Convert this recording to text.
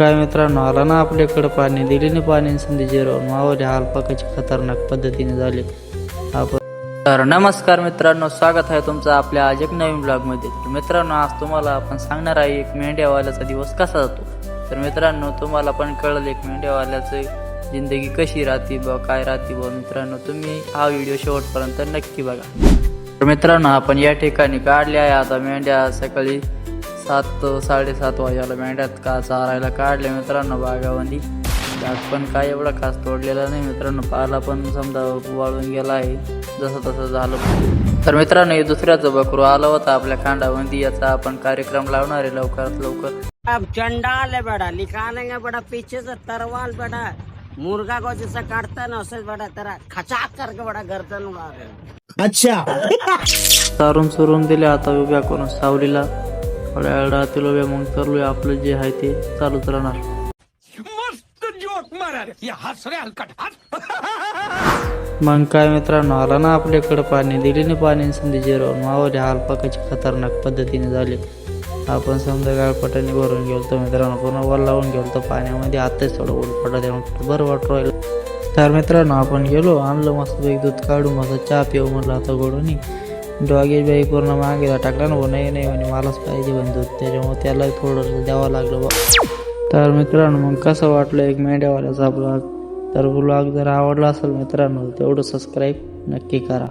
काय मित्रांनो, आला ना आपल्याकडे पाणी, दिलीने पाणी संधी जिरवून मावले हालपाकाची खतरनाक पद्धतीने झाले आपण. तर नमस्कार मित्रांनो, स्वागत आहे तुमचं आपल्या आज एक नवीन ब्लॉगमध्ये. तर मित्रांनो, आज तुम्हाला आपण सांगणार आहे एक मेंढ्यावाल्याचा दिवस कसा जातो. तर मित्रांनो, तुम्हाला पण कळलं एक मेंढ्यावाल्याचं जिंदगी कशी राहते बा, काय राहते बा. मित्रांनो, तुम्ही हा व्हिडिओ शेवटपर्यंत नक्की बघा. तर मित्रांनो, आपण या ठिकाणी काढले आहे आता मेंढ्या. सकाळी 7-7:30 वाजेला मेंढ्यात का चारायला काढल्या मित्रांनो बागावंदी. त्यात पण काय एवढा खास तोडलेला नाही मित्रांनो, पाला पण समजा वाळून गेला आहे, जसं तसं झालं. तर मित्रांनो, हे दुसऱ्याचं बकरू आलं होतं आपल्या खांडावंदी. याचा आपण कार्यक्रम लावणार आहे लवकरात लवकर. अब चंडाल है बड़ा, निकालेंगे बड़ा पीछे से तरवाल बड़ा, मुर्गा को जैसा काटता ना उसे बड़ा तरह खचाक करके बड़ा गर्दन उड़ा रहे. अच्छा चारून चुरून दिले आता उभ्या करून सावलीला. थोड्या वेळ राहतील उभ्या, मग चालूया आपलं जे आहे ते चालूच राहणार. मग काय मित्रांनो, आला ना आपल्याकडे पाणी, दिलीने पाणी संधी जिरवून मावले हालपाकाची खतरनाक पद्धतीने झाले आपण. समजा गाळपटाने भरून गेलतो मित्रांनो, पुन्हा वर लावून गेलतो पाण्यामध्ये. आताच थोडं उलपटा देऊन बरं वाटू राहिलं. तर मित्रांनो, आपण गेलो, आणलं मस्त दूध काढून मस्त चहा पिऊ म्हटलं आता गोडून. डॉगेश बाई पूर्ण मागेला टाकला ना, नाही नाही म्हणे मलाच पाहिजे म्हणे दूध, त्याच्यामुळे त्याला थोडंसं द्यावं लागलं बा. तर मित्रांनो, मग कसं वाटलं एक मेंढ्यावाल्याचा ब्लॉग. तर ब्लॉग जर आवडला असेल मित्रांनो, तेवढं सबस्क्राईब नक्की करा.